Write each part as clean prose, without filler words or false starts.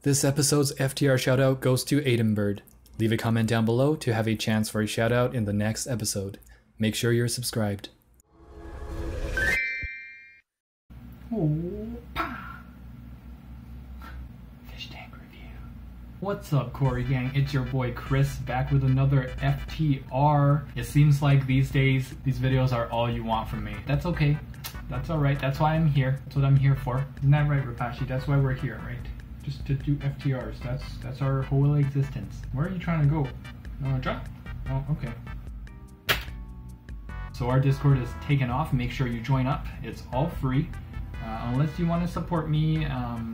This episode's FTR shoutout goes to Aidenbird. Leave a comment down below to have a chance for a shoutout in the next episode. Make sure you're subscribed. Fish tank review. What's up, Corey gang? It's your boy Chris back with another FTR. It seems like these days these videos are all you want from me. That's okay. That's alright. That's why I'm here. That's what I'm here for. Isn't that right, Rapashi? That's why we're here, right? Just to do FTRs. That's our whole existence. Where are you trying to go? Drop? Oh, okay. So our Discord is taken off. Make sure you join up. It's all free. Unless you want to support me,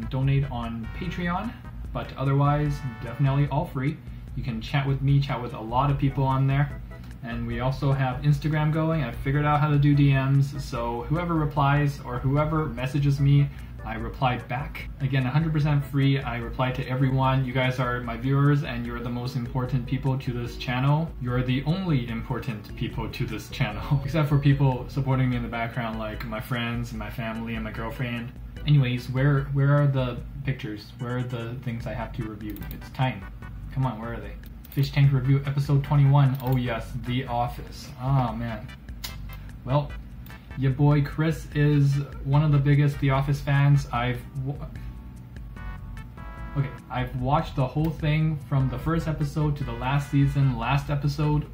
donate on Patreon. But otherwise, definitely all free. You can chat with me, chat with a lot of people on there. And we also have Instagram going. I've figured out how to do DMs. So whoever replies or whoever messages me, I replied back. Again, 100% free. I reply to everyone. You guys are my viewers and you're the most important people to this channel. You're the only important people to this channel. Except for people supporting me in the background like my friends and my family and my girlfriend. Anyways, where are the pictures? Where are the things I have to review? It's time. Come on, where are they? Fish Tank Review episode 21. Oh yes, The Office. Oh man. Well, your boy Chris is one of the biggest The Office fans. I've watched the whole thing from the first episode to the last season, last episode,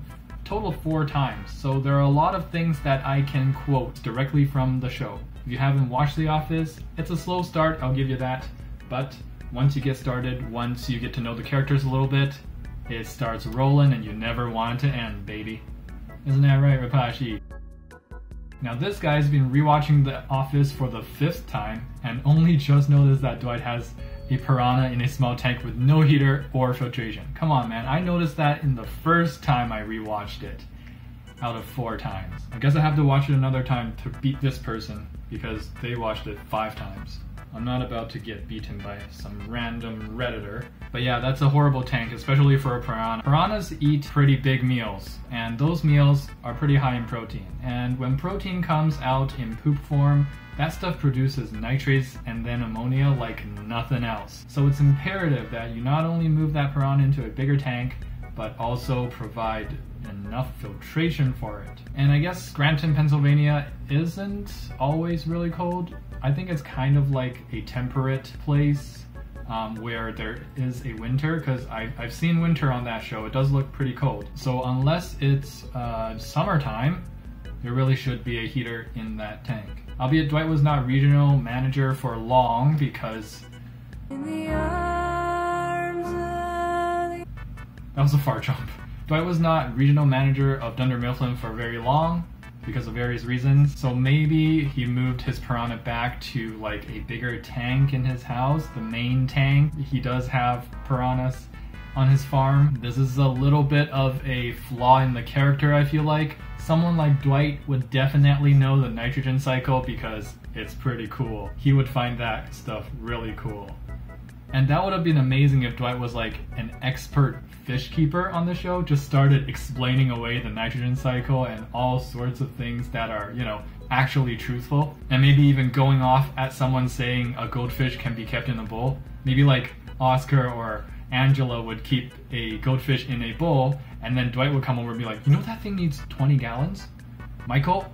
total 4 times. So there are a lot of things that I can quote directly from the show. If you haven't watched The Office, it's a slow start, I'll give you that. But once you get started, once you get to know the characters a little bit, it starts rolling and you never want it to end, baby. Isn't that right, Rapashi? Now this guy's been rewatching The Office for the 5th time and only just noticed that Dwight has a piranha in a small tank with no heater or filtration. Come on, man, I noticed that in the first time I rewatched it out of 4 times. I guess I have to watch it another time to beat this person because they watched it 5 times. I'm not about to get beaten by some random Redditor. But yeah, that's a horrible tank, especially for a piranha. Piranhas eat pretty big meals, and those meals are pretty high in protein. And when protein comes out in poop form, that stuff produces nitrates and then ammonia like nothing else. So it's imperative that you not only move that piranha into a bigger tank, but also provide enough filtration for it. And I guess Scranton, Pennsylvania isn't always really cold. I think it's kind of like a temperate place where there is a winter, because I've seen winter on that show. It does look pretty cold. So unless it's summertime, there really should be a heater in that tank. Albeit Dwight was not regional manager for long because... That was a far jump. Dwight was not regional manager of Dunder Mifflin for very long because of various reasons. So maybe he moved his piranha back to like a bigger tank in his house, the main tank. He does have piranhas on his farm. This is a little bit of a flaw in the character, I feel like. Someone like Dwight would definitely know the nitrogen cycle because it's pretty cool. He would find that stuff really cool. And that would have been amazing if Dwight was like an expert fish keeper on the show, just started explaining away the nitrogen cycle and all sorts of things that are, you know, actually truthful. And maybe even going off at someone saying a goldfish can be kept in a bowl. Maybe like Oscar or Angela would keep a goldfish in a bowl, and then Dwight would come over and be like, you know that thing needs 20 gallons? Michael?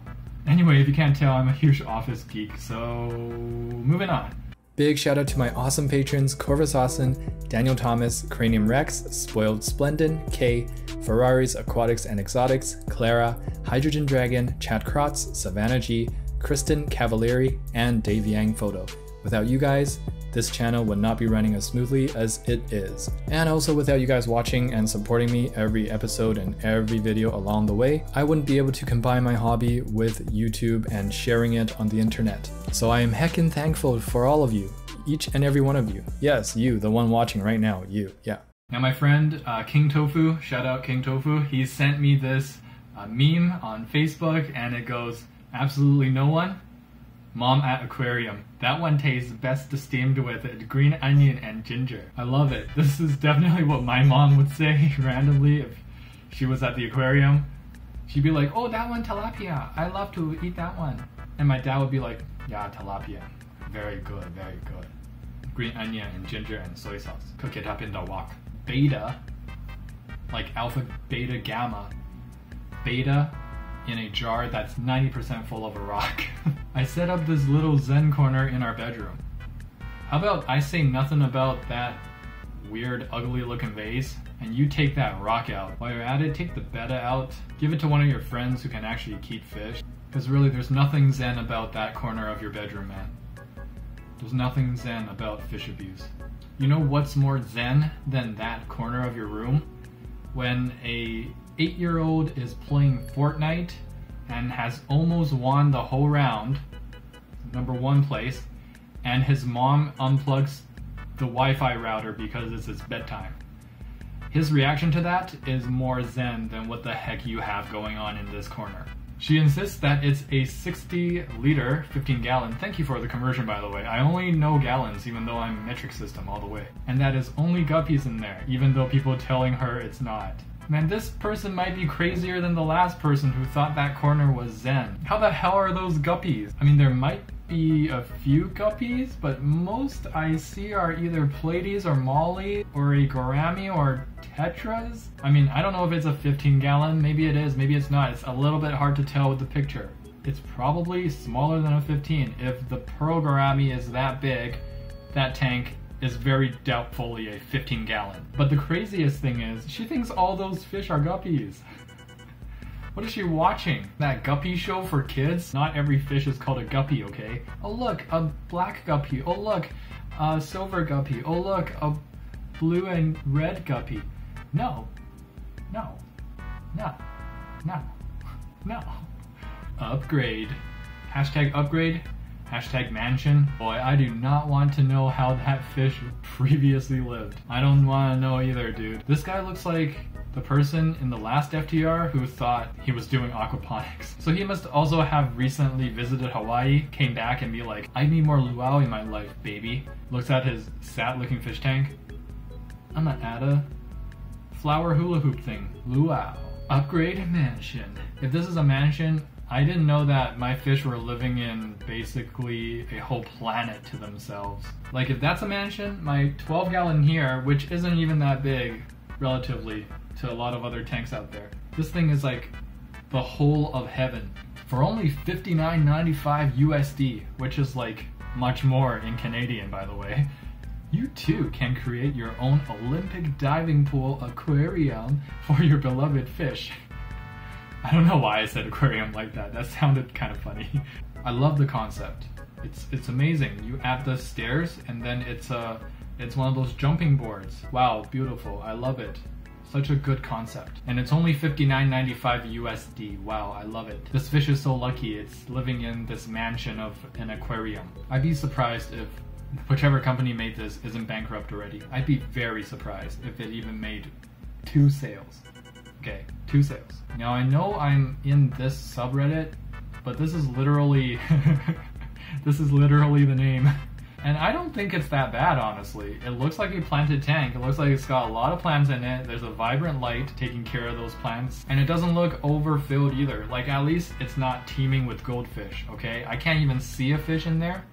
Anyway, if you can't tell, I'm a huge Office geek, so moving on. Big shout out to my awesome patrons Corvus Austin, Daniel Thomas, Cranium Rex, Spoiled Splendid, Kay, Ferraris, Aquatics and Exotics, Clara, Hydrogen Dragon, Chad Krotz, Savannah G, Kristen Cavalieri, and Dave Yang Photo. Without you guys, this channel would not be running as smoothly as it is. And also without you guys watching and supporting me every episode and every video along the way, I wouldn't be able to combine my hobby with YouTube and sharing it on the internet. So I am heckin' thankful for all of you, each and every one of you. Yes, you, the one watching right now, you, yeah. Now my friend King Tofu, shout out King Tofu, he sent me this meme on Facebook and it goes, absolutely no one? Mom at aquarium. That one tastes best steamed with green onion and ginger. I love it. This is definitely what my mom would say randomly if she was at the aquarium. She'd be like, oh, that one tilapia. I love to eat that one. And my dad would be like, yeah, tilapia. Very good, very good. green onion and ginger and soy sauce. Cook it up in the wok. Beta, like alpha, beta, gamma. Beta in a jar that's 90% full of a rock. I set up this little zen corner in our bedroom. How about I say nothing about that weird, ugly looking vase, and you take that rock out. While you're at it, take the betta out, give it to one of your friends who can actually keep fish. Because really, there's nothing zen about that corner of your bedroom, man. There's nothing zen about fish abuse. You know what's more zen than that corner of your room? When a 8-year-old is playing Fortnite and has almost won the whole round, #1 place, and his mom unplugs the Wi-Fi router because it's his bedtime. His reaction to that is more zen than what the heck you have going on in this corner. She insists that it's a 60-liter, 15-gallon. Thank you for the conversion, by the way. I only know gallons, even though I'm metric system all the way. And that is only guppies in there, even though people telling her it's not. Man, this person might be crazier than the last person who thought that corner was zen. How the hell are those guppies? I mean, there might be a few guppies, but most I see are either Pleiades or Molly or a Gourami or Tetras. I mean, I don't know if it's a 15-gallon. Maybe it is, maybe it's not. It's a little bit hard to tell with the picture. It's probably smaller than a 15. If the Pearl Gourami is that big, that tank is very doubtfully a 15-gallon. But the craziest thing is, she thinks all those fish are guppies. What is she watching? That guppy show for kids? Not every fish is called a guppy, okay? Oh look, a black guppy. Oh look, a silver guppy. Oh look, a blue and red guppy. No. No. No. No. No. Upgrade. Hashtag upgrade. Hashtag mansion. Boy, I do not want to know how that fish previously lived. I don't want to know either, dude. This guy looks like the person in the last FTR who thought he was doing aquaponics. So he must also have recently visited Hawaii, came back and be like, I need more luau in my life, baby. Looks at his sad looking fish tank. I'm gonna add a flower hula hoop thing. Luau. Upgrade mansion. If this is a mansion, I didn't know that my fish were living in basically a whole planet to themselves. Like if that's a mansion, my 12-gallon here, which isn't even that big relatively to a lot of other tanks out there. This thing is like the whole of heaven for only $59.95 USD, which is like much more in Canadian, by the way. You too can create your own Olympic diving pool aquarium for your beloved fish. I don't know why I said aquarium like that. That sounded kind of funny. I love the concept. It's amazing. You add the stairs and then it's one of those jumping boards. Wow, beautiful. I love it. Such a good concept. And it's only $59.95 USD. Wow, I love it. This fish is so lucky. It's living in this mansion of an aquarium. I'd be surprised if whichever company made this isn't bankrupt already. I'd be very surprised if it even made 2 sales. Okay, 2 sales. Now I know I'm in this subreddit, but this is literally this is literally the name. And I don't think it's that bad, honestly. It looks like a planted tank. It looks like it's got a lot of plants in it. There's a vibrant light taking care of those plants. And it doesn't look overfilled either. Like, at least it's not teeming with goldfish, okay? I can't even see a fish in there.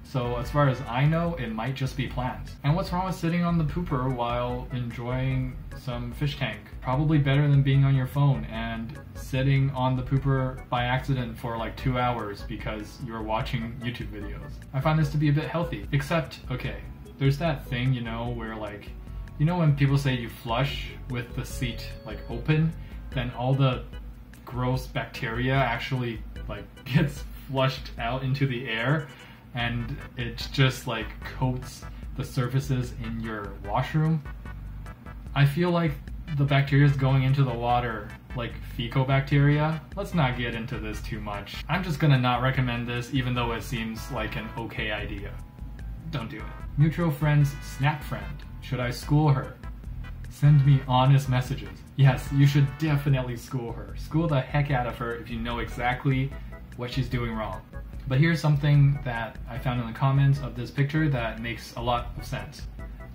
So as far as I know, it might just be plants. And what's wrong with sitting on the pooper while enjoying some fish tank? Probably better than being on your phone and sitting on the pooper by accident for like 2 hours because you're watching YouTube videos. I find this to be a bit healthy. Except, okay, there's that thing, you know, where like, you know when people say you flush with the seat like open, then all the gross bacteria actually like gets flushed out into the air? And it just like coats the surfaces in your washroom. I feel like the bacteria is going into the water, like fecal bacteria. Let's not get into this too much. I'm just gonna not recommend this, even though it seems like an okay idea. Don't do it. Mutual friends, snap friend. Should I school her? Send me honest messages. Yes, you should definitely school her. School the heck out of her if you know exactly what she's doing wrong. But here's something that I found in the comments of this picture that makes a lot of sense.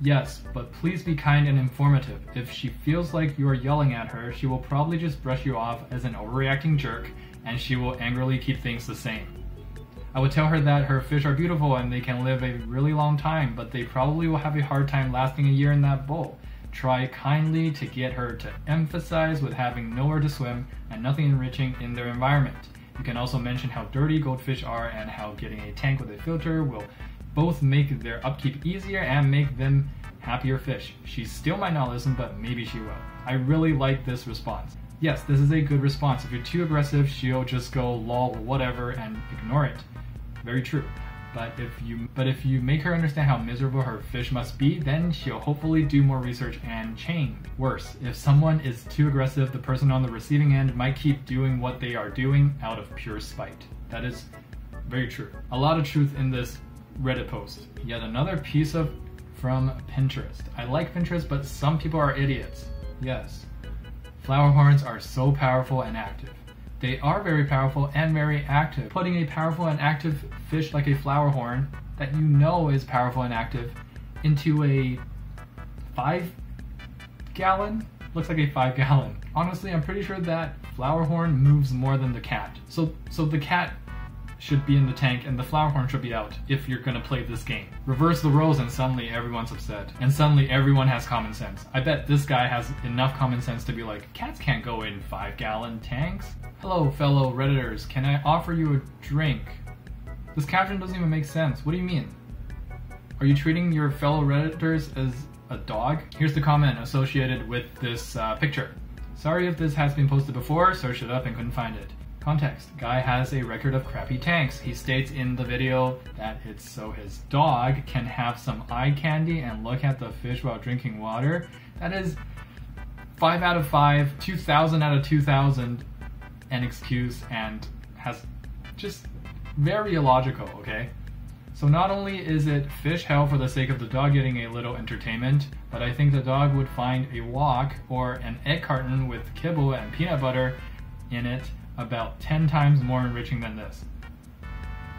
Yes, but please be kind and informative. If she feels like you are yelling at her, she will probably just brush you off as an overreacting jerk, and she will angrily keep things the same. I would tell her that her fish are beautiful and they can live a really long time, but they probably will have a hard time lasting a year in that bowl. Try kindly to get her to emphasize with having nowhere to swim and nothing enriching in their environment. You can also mention how dirty goldfish are and how getting a tank with a filter will both make their upkeep easier and make them happier fish. She still might not listen, but maybe she will. I really like this response. Yes, this is a good response. If you're too aggressive, she'll just go lol whatever and ignore it. Very true. But if you make her understand how miserable her fish must be, then she'll hopefully do more research and change. Worse, if someone is too aggressive, the person on the receiving end might keep doing what they are doing out of pure spite. That is very true. A lot of truth in this Reddit post. Yet another piece from Pinterest. I like Pinterest, but some people are idiots. Yes. Flower horns are so powerful and active. They are very powerful and very active. Putting a powerful and active fish like a flower horn that you know is powerful and active into a 5-gallon? Looks like a 5-gallon. Honestly, I'm pretty sure that flower horn moves more than the cat. So the cat should be in the tank and the flower horn should be out if you're gonna play this game. Reverse the roles and suddenly everyone's upset. And suddenly everyone has common sense. I bet this guy has enough common sense to be like, cats can't go in 5-gallon tanks. Hello, fellow Redditors, can I offer you a drink? This caption doesn't even make sense. What do you mean? Are you treating your fellow Redditors as a dog? Here's the comment associated with this picture. Sorry if this has been posted before, searched it up and couldn't find it. Context. Guy has a record of crappy tanks. He states in the video that it's so his dog can have some eye candy and look at the fish while drinking water. That is 5 out of 5, 2,000 out of 2,000 an excuse and has just very illogical, okay? So not only is it fish hell for the sake of the dog getting a little entertainment, but I think the dog would find a wok or an egg carton with kibble and peanut butter in it about 10 times more enriching than this.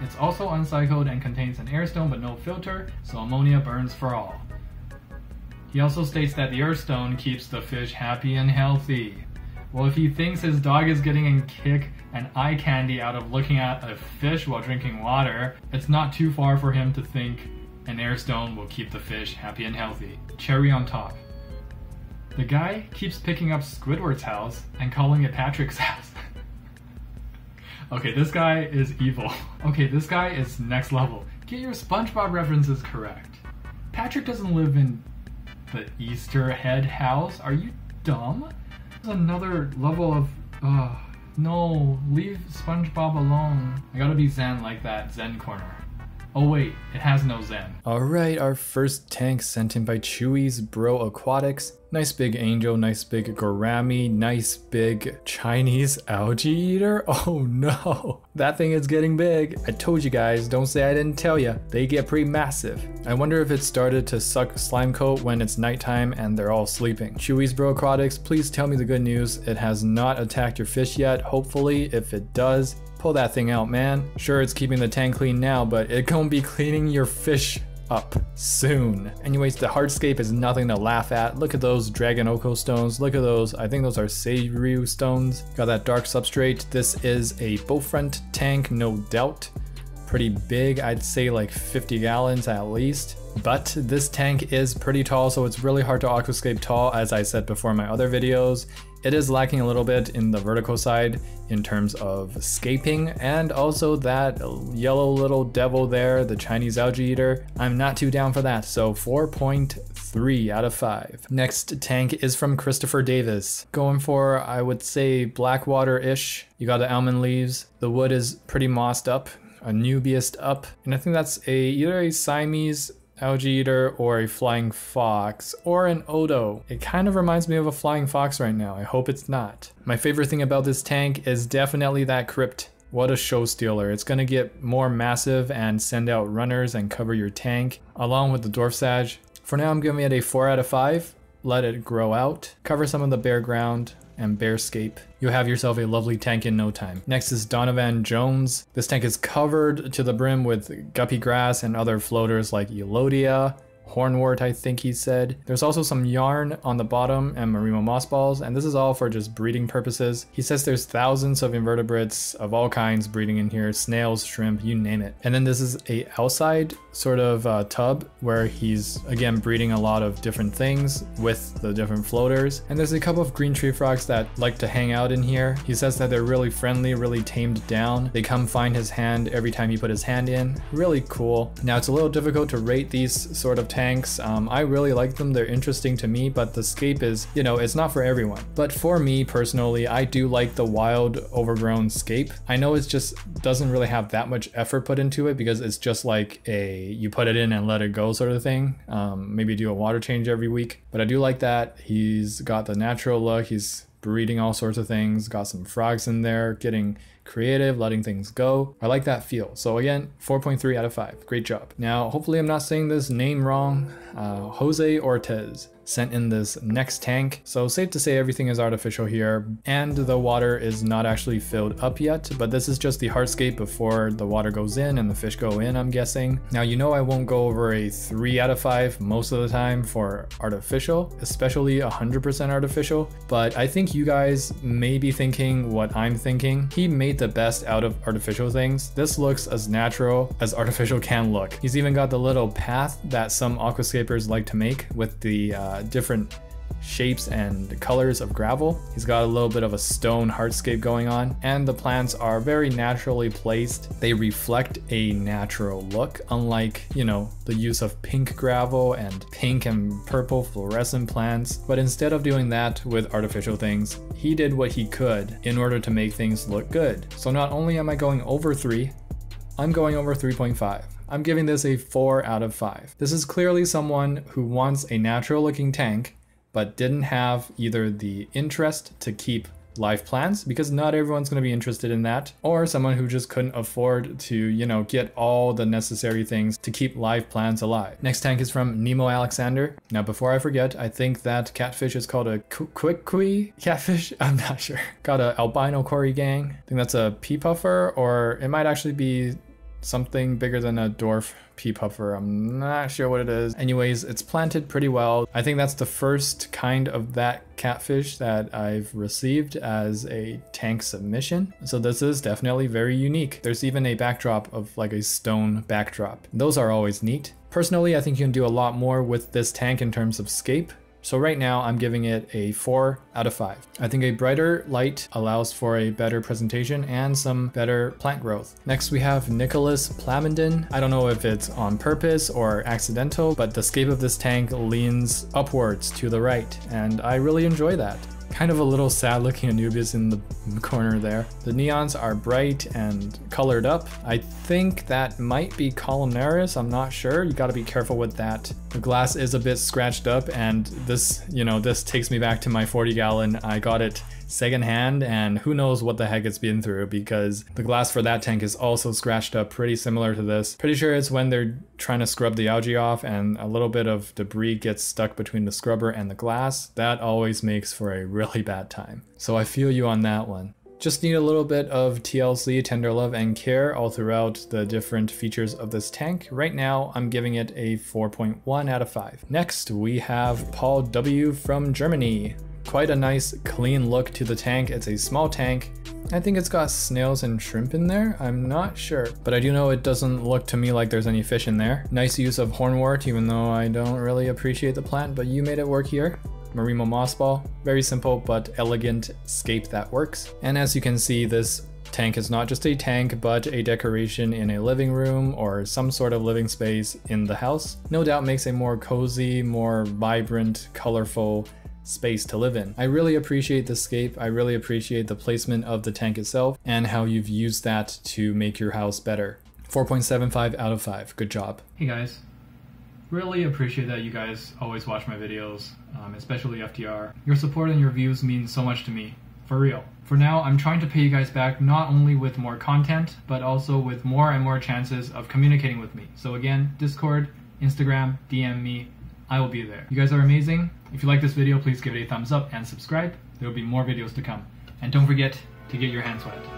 It's also uncycled and contains an airstone but no filter, so ammonia burns for all. He also states that the airstone keeps the fish happy and healthy. Well, if he thinks his dog is getting a kick and eye candy out of looking at a fish while drinking water, it's not too far for him to think an airstone will keep the fish happy and healthy. Cherry on top. The guy keeps picking up Squidward's house and calling it Patrick's house. Okay, this guy is evil. Okay, this guy is next level. Get your SpongeBob references correct. Patrick doesn't live in the Easter head house. Are you dumb? There's another level of... no, leave SpongeBob alone. I gotta be zen like that Zen corner. Oh wait, it has no zen. Alright, our first tank sent in by Chewy's Bro Aquatics. Nice big angel, nice big gourami, nice big Chinese algae eater. Oh no, that thing is getting big. I told you guys, don't say I didn't tell you. They get pretty massive. I wonder if it started to suck slime coat when it's nighttime and they're all sleeping. Chewy's Bro Aquatics, please tell me the good news. It has not attacked your fish yet. Hopefully, if it does, pull that thing out, man. Sure, it's keeping the tank clean now, but it gonna be cleaning your fish up soon. Anyways, the hardscape is nothing to laugh at. Look at those Dragon Oko stones. Look at those. I think those are Ryuu stones. Got that dark substrate. This is a bowfront tank, no doubt. Pretty big. I'd say like 50 gallons at least. But this tank is pretty tall, so it's really hard to aquascape tall, as I said before in my other videos. It is lacking a little bit in the vertical side in terms of scaping, and also that yellow little devil there, the Chinese algae eater. I'm not too down for that, so 4.3 out of 5. Next tank is from Christopher Davis. Going for, I would say, Blackwater-ish. You got the almond leaves. The wood is pretty mossed up, a nubiest up, and I think that's either a Siamese algae eater or a flying fox or an Odo. It kind of reminds me of a flying fox right now. I hope it's not. My favorite thing about this tank is definitely that crypt. What a show stealer. It's gonna get more massive and send out runners and cover your tank along with the dwarf sage. For now, I'm giving it a 4 out of 5. Let it grow out, cover some of the bare ground and bearscape. You'll have yourself a lovely tank in no time. Next is Donovan Jones. This tank is covered to the brim with guppy grass and other floaters like Elodia, hornwort, I think he said. There's also some yarn on the bottom and marimo moss balls, and this is all for just breeding purposes. He says there's thousands of invertebrates of all kinds breeding in here, snails, shrimp, you name it. And then this is a outside sort of tub where he's again breeding a lot of different things with the different floaters. And there's a couple of green tree frogs that like to hang out in here. He says that they're really friendly, really tamed down. They come find his hand every time you put his hand in. Really cool. Now it's a little difficult to rate these sort of tanks. I really like them. They're interesting to me, but the scape is, you know, it's not for everyone. But for me personally, I do like the wild overgrown scape. I know it's just doesn't really have that much effort put into it because it's just like you put it in and let it go sort of thing. Maybe do a water change every week, but I do like that. He's got the natural look. He's breeding all sorts of things, got some frogs in there, getting creative, letting things go. I like that feel. So again, 4.3 out of 5. Great job. Now, hopefully I'm not saying this name wrong. Jose Ortiz sent in this next tank. So safe to say everything is artificial here, and the water is not actually filled up yet, but this is just the hardscape before the water goes in and the fish go in, I'm guessing. Now, you know I won't go over a 3 out of 5 most of the time for artificial, especially 100% artificial, but I think you guys may be thinking what I'm thinking. He made the best out of artificial things. This looks as natural as artificial can look. He's even got the little path that some aquascapers like to make with the different shapes and colors of gravel. He's got a little bit of a stone hardscape going on, and the plants are very naturally placed. They reflect a natural look, unlike, you know, the use of pink gravel and pink and purple fluorescent plants. But instead of doing that with artificial things, he did what he could in order to make things look good. So not only am I going over 3, I'm going over 3.5. I'm giving this a 4 out of 5. This is clearly someone who wants a natural looking tank, but didn't have either the interest to keep live plants, because not everyone's going to be interested in that, or someone who just couldn't afford to, you know, get all the necessary things to keep live plants alive. Next tank is from Nemo Alexander. Now, before I forget, I think that catfish is called a quick catfish. I'm not sure. Got a albino Cory gang. I think that's a pea puffer, or it might actually be something bigger than a dwarf pea puffer. I'm not sure what it is. Anyways, it's planted pretty well. I think that's the first kind of that catfish that I've received as a tank submission. So this is definitely very unique. There's even a backdrop of like a stone backdrop. Those are always neat. Personally, I think you can do a lot more with this tank in terms of scape. So right now I'm giving it a 4 out of 5. I think a brighter light allows for a better presentation and some better plant growth. Next we have Nicholas Plamondon. I don't know if it's on purpose or accidental, but the scape of this tank leans upwards to the right, and I really enjoy that. Kind of a little sad looking Anubis in the corner there. The neons are bright and colored up. I think that might be columnaris, I'm not sure. You gotta be careful with that. The glass is a bit scratched up, and this, you know, this takes me back to my 40 gallon. I got it secondhand, and who knows what the heck it's been through, because the glass for that tank is also scratched up pretty similar to this. Pretty sure it's when they're trying to scrub the algae off and a little bit of debris gets stuck between the scrubber and the glass. That always makes for a really bad time. So I feel you on that one. Just need a little bit of TLC, tender love, and care all throughout the different features of this tank. Right now, I'm giving it a 4.1 out of 5. Next, we have Paul W. from Germany. Quite a nice, clean look to the tank. It's a small tank. I think it's got snails and shrimp in there. I'm not sure, but I do know it doesn't look to me like there's any fish in there. Nice use of hornwort, even though I don't really appreciate the plant, but you made it work here. Marimo moss ball, very simple but elegant scape that works. And as you can see, this tank is not just a tank, but a decoration in a living room or some sort of living space in the house. No doubt makes a more cozy, more vibrant, colorful space to live in. I really appreciate the scape. I really appreciate the placement of the tank itself and how you've used that to make your house better. 4.75 out of 5. Good job. Hey guys. Really appreciate that you guys always watch my videos, especially FTR. Your support and your views mean so much to me, for real. For now, I'm trying to pay you guys back not only with more content, but also with more and more chances of communicating with me. So again, Discord, Instagram, DM me, I will be there. You guys are amazing. If you like this video, please give it a thumbs up and subscribe. There will be more videos to come. And don't forget to get your hands wet.